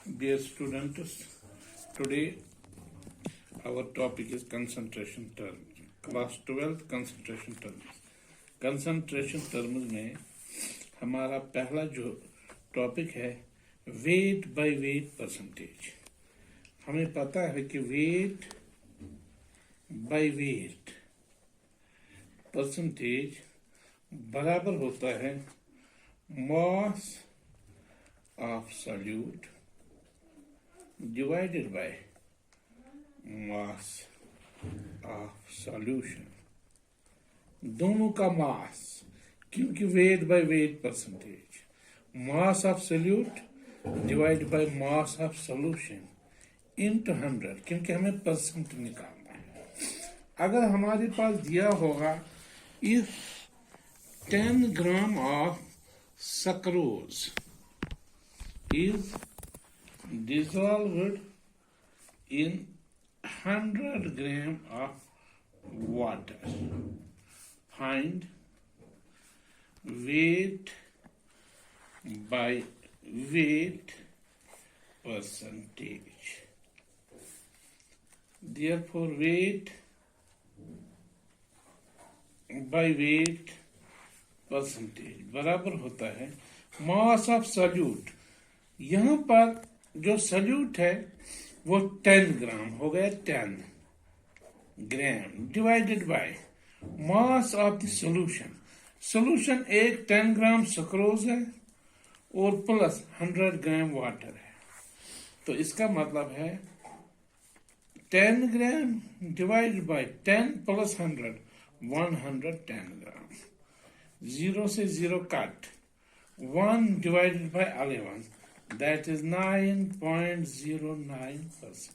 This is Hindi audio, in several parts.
Dear students, today our topic is concentration terms. Class 12 concentration terms. Concentration terms में हमारा पहला जो टॉपिक है वेट बाय वेट परसेंटेज। हमें पता है कि वेट बाय वेट परसेंटेज बराबर होता है mass of solute divided by mass of solution। दोनों का मास, क्योंकि wait by weight percentage, mass of solute divide by mass of solution into 100, क्योंकि हमें परसेंट निकालना है। अगर हमारे पास दिया होगा if 10 gram of sucrose is dissolved in 100 gram of water, find weight by weight percentage। Therefore weight by weight percentage बराबर होता है मास ऑफ सॉल्यूट। यहां पर जो सॉल्यूट है वो 10 ग्राम हो गया, 10 gram divided by mass of the solution. Solution एक 10 ग्राम सक्रोज है और प्लस 100 ग्राम वाटर है, तो इसका मतलब है 10 ग्राम डिवाइडेड बाय 10 प्लस 100 110 ग्राम। 0 से 0 cut, 1 divided by 11, that is 9.09%।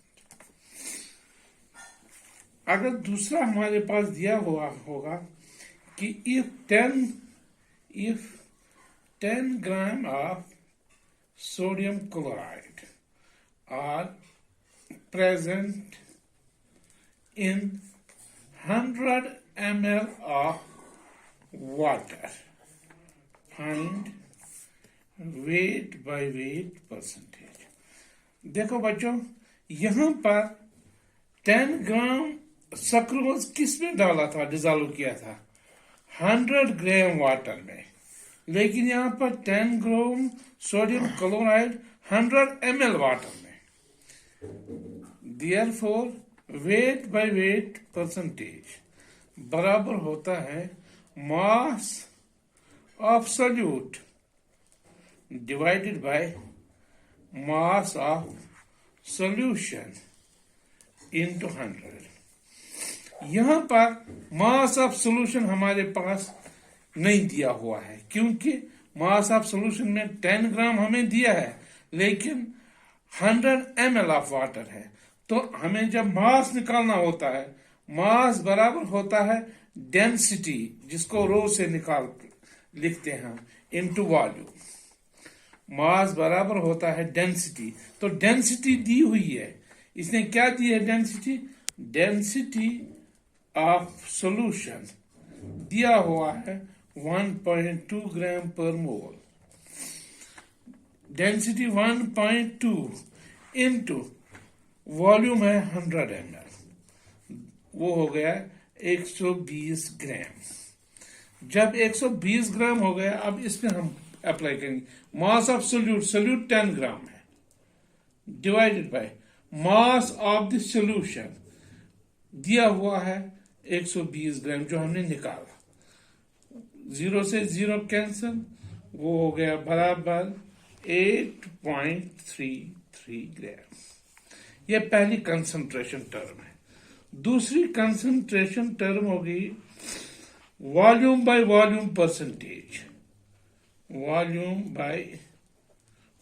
अगर दूसरा हमारे पास दिया हुआ होगा कि if 10 gram of sodium chloride are present in 100 ml of water, find wait by weight percentage. देखो बच्चों, यहां पर 10 ग्राम सक्रोज किस में डाला था, डिजॉल्व किया था 100 ग्राम वाटर में, लेकिन यहां पर 10 gram sodium chloride 100 ml water में। Therefore weight by weight percentage बराबर होता है mass of solute divided by mass of solution into 100। यहां पर मास ऑफ सॉल्यूशन हमारे पास नहीं दिया हुआ है, क्योंकि मास ऑफ सॉल्यूशन में 10 ग्राम हमें दिया है लेकिन 100 ml ऑफ वाटर है। तो हमें जब मास निकालना होता है, मास बराबर होता है डेंसिटी, जिसको रो से लिखते हैं, इनटू वॉल्यूम। मास बराबर होता है डेंसिटी, तो डेंसिटी दी हुई है। इसने क्या दी है डेंसिटी? डेंसिटी ऑफ सॉल्यूशन दिया हुआ है 1.2 ग्राम पर मोल। डेंसिटी 1.2 इनटू वॉल्यूम है 100 ml, वो हो गया 120 ग्राम। जब 120 ग्राम हो गया, अब इसमें हम अप्लाई करेंगे मास ऑफ सॉल्यूट 10 ग्राम है divided by mass of the solution दिया हुआ है 120 ग्राम जो हमने निकाला। 0 से 0 कैंसिल, वो हो गया बराबर 8.33 ग्राम। यह पहली कंसंट्रेशन टर्म है। दूसरी कंसंट्रेशन टर्म होगी volume by volume percentage. Volume by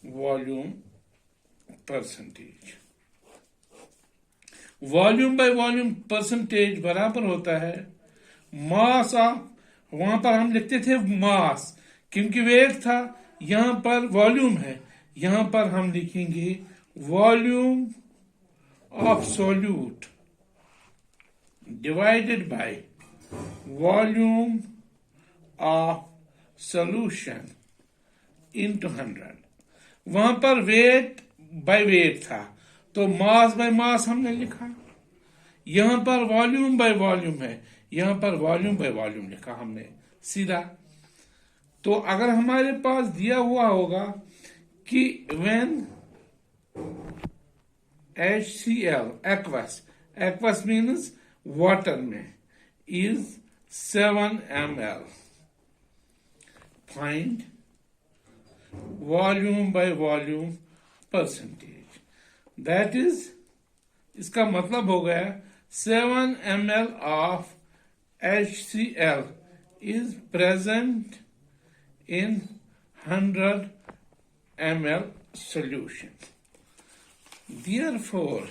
volume percentage. Volume by volume percentage बराबर होता है मास ऑफ, वहां पर हम लिखते थे मास क्योंकि वेट था, यहां पर वॉल्यूम है, यहां पर हम लिखेंगे volume of solute divided by volume of solution into 100। वहां पर वेट बाय वेट था, तो मास बाय मास हमने लिखा। यहां पर वॉल्यूम बाय वॉल्यूम है, यहां पर वॉल्यूम बाय वॉल्यूम लिखा हमने सीधा। तो अगर हमारे पास दिया हुआ होगा कि when HCl aqueous means water में is 7 ml, find volume by volume percentage. That is, इसका मतलब हो गया 7 ml of HCl is present in 100 ml solution. Therefore,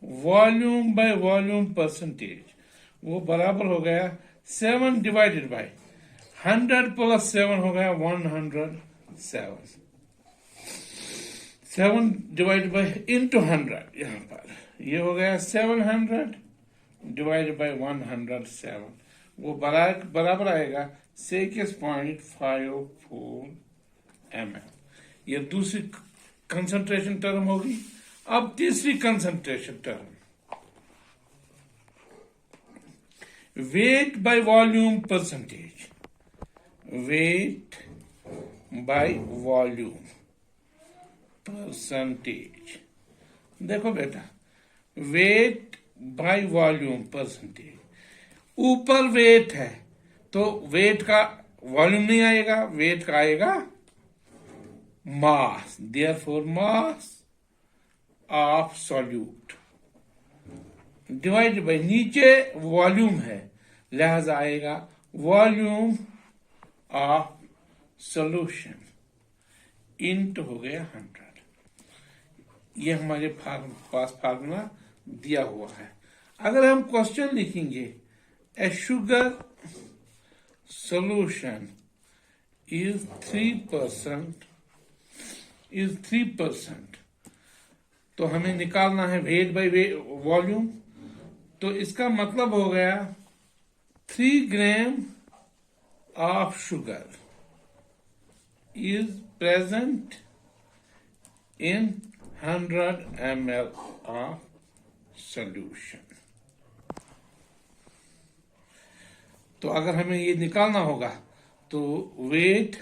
volume by volume percentage वो बराबर हो गया 7 डिवाइडेड बाय 100 प्लस 7 हो गया 107। 7 डिवाइडेड बाय इंटू 100, यहां पर ये हो गया 700 डिवाइडेड बाय 107, वो बराबर आएगा 6.54 ml। ये दूसरी कंसंट्रेशन टर्म होगी। अब तीसरी concentration term, weight by volume percentage. Weight by volume percentage. देखो बेटा, वेट बाय वॉल्यूम परसेंटेज, ऊपर वेट है तो वेट का वॉल्यूम नहीं आएगा, वेट का आएगा mass. Therefore mass of solute divide by, नीचे वॉल्यूम है लिहाजा आएगा वॉल्यूम ऑफ सॉल्यूशन इंटू हो गया 100। ये हमारे पास फार्मूला दिया हुआ है। अगर हम क्वेश्चन लिखेंगे ए शुगर सॉल्यूशन इज 3%, तो हमें निकालना है वेट बाय वॉल्यूम। तो इसका मतलब हो गया 3 gram of sugar is present in 100 ml of solution. तो अगर हमें ये निकालना होगा तो weight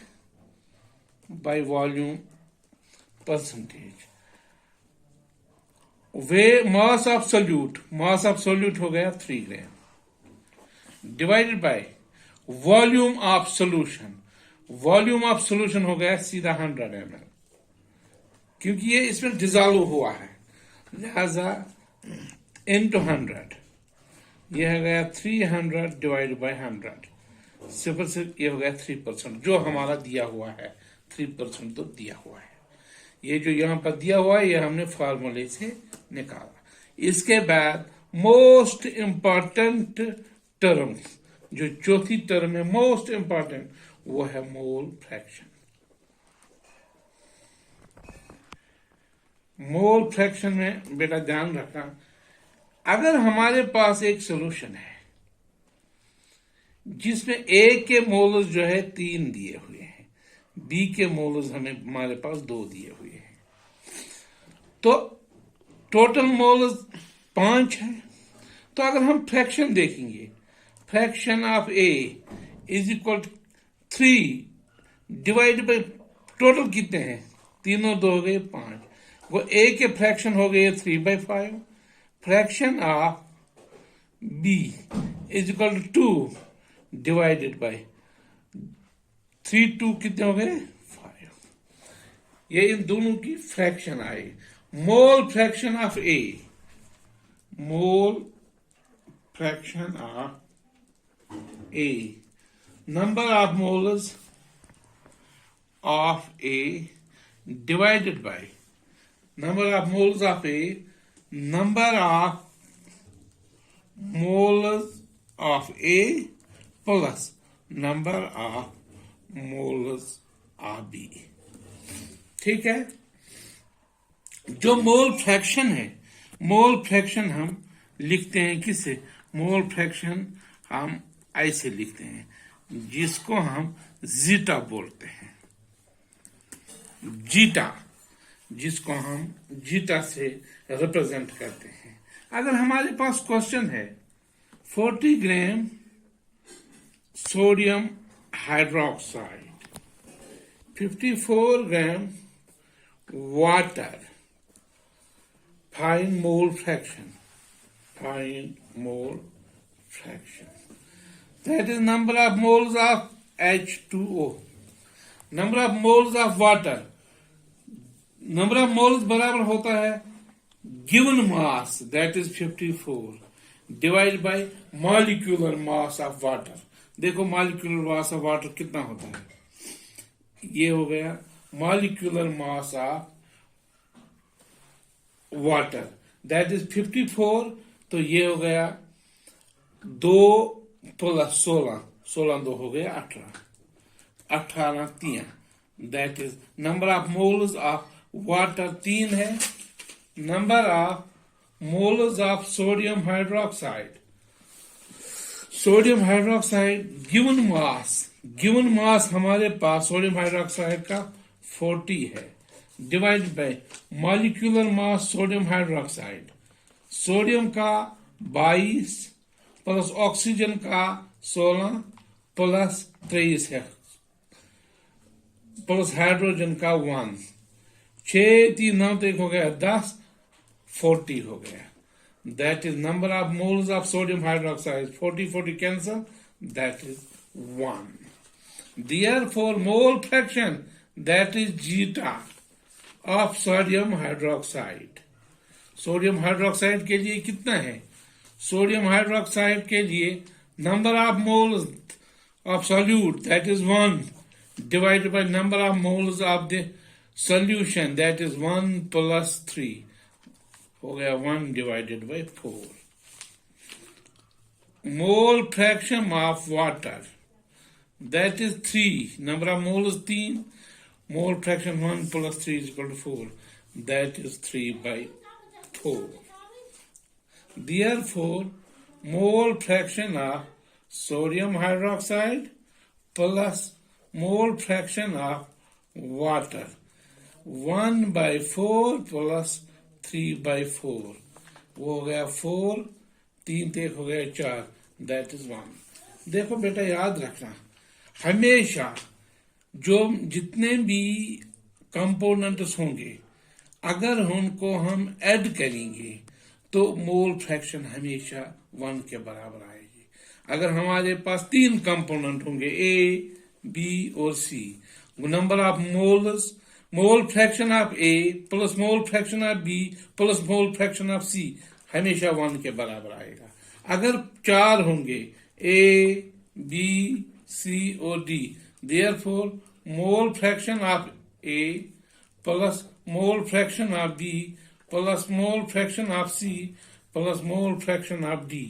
by volume percentage, way mass of solute हो गया 3 gram divided by volume of solution हो गया सीधा 100 ml, क्योंकि ये इसमें डिजॉल्व हुआ है लिहाजा इनटू 100। ये हो गया 300 डिवाइडेड बाय 100, सिर्फ से ये हो गया 3%, जो हमारा दिया हुआ है 3% तो दिया हुआ है। ये जो यहां पर दिया हुआ है ये हमने फार्मूले से निकाला। इसके बाद मोस्ट इंपॉर्टेंट टर्म, जो चौथी टर्म है मोस्ट इंपॉर्टेंट, वो है मोल फ्रैक्शन। मोल फ्रैक्शन में बेटा ध्यान रखना, अगर हमारे पास एक सॉल्यूशन है जिसमें ए के मोल्स जो है 3 दिए हुए हैं, बी के मोल्स हमारे पास 2 दिए हुए हैं, तो टोटल मोल्स 5 है। तो अगर हम फ्रैक्शन देखेंगे, fraction of A is equal 3 divide by total कितने हैं, तीनों 2 हो गए 5, वो ए के फ्रैक्शन हो गए 3/5। Fraction of B is equal 2 divided by 3 2 कितने हो गए 5। ये इन दोनों की फ्रैक्शन आए। Mole fraction of A, mole fraction of A, number of moles of A divided by number of moles of A, number of moles of A plus number of moles of B। ठीक है, जो मोल फ्रैक्शन है, मोल फ्रैक्शन हम लिखते हैं किससे, मोल फ्रैक्शन हम ऐसे लिखते हैं जिसको हम जीटा बोलते हैं। जीटा जिसको हम जीटा से रिप्रेजेंट करते हैं। अगर हमारे पास क्वेश्चन है 40 gram sodium hydroxide, 54 gram water, find mole fraction. That is number of moles of H2O. Number of moles of water. Number of moles बराबर होता है given mass, that is 54, divided by molecular mass of water. देखो molecular mass of water कितना होता है, ये हो गया molecular mass of water, that is 54, तो ये हो गया 2 + 16, 16 2 हो गया 18, 18 3, that is number of moles of water 3 है, number of moles of sodium hydroxide, sodium hydroxide given mass हमारे पास सोडियम हाइड्रोक्साइड का 40 है, divide by molecular mass sodium hydroxide, sodium का 22 प्लस ऑक्सीजन का 16 प्लस 23 है, प्लस हाइड्रोजन का 1, 6 3 9 1 हो गया 10, 40 हो गया। That is number of moles of sodium hydroxide. 40 cancel. That is 1. Therefore, mole fraction, that is zeta of sodium hydroxide. Sodium hydroxide के लिए कितना है? Sodium hydroxide के लिए number of moles of solute, that is 1, divided by number of moles of the solution, that is 1 plus 3. हो गया 1 divided by 4. Mole fraction of water, that is 3. Number of moles is 3. Mole fraction 1 plus 3 is equal to 4. That is 3 by 4. Therefore, mole fraction of sodium hydroxide plus mole fraction of water 1 by 4 plus 3 by 4, वो हो गया 4, 3 1 हो गया 4, that is 1. देखो बेटा याद रखना, हमेशा जो जितने भी कंपोनेंट्स होंगे अगर उनको हम ऐड करेंगे तो मोल फ्रैक्शन हमेशा 1 के बराबर आएगी। अगर हमारे पास 3 कंपोनेंट होंगे A, B और C, number of moles, mole fraction of A plus mole fraction of B plus mole fraction of C हमेशा 1 के बराबर आएगा। अगर 4 होंगे A, B, C और D, therefore mole fraction of A plus mole fraction of B plus mole fraction of C plus mole fraction of D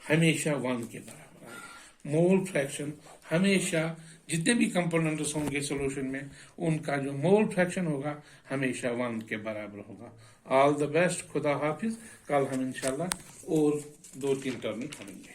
हमेशा 1 के बराबर आएगा। मोल फ्रैक्शन हमेशा जितने भी कंपोनेंट्स होंगे सॉल्यूशन में उनका जो मोल फ्रैक्शन होगा हमेशा 1 के बराबर होगा। ऑल द बेस्ट, खुदा हाफिज। कल हम इंशाल्लाह और 2-3 टर्म करेंगे।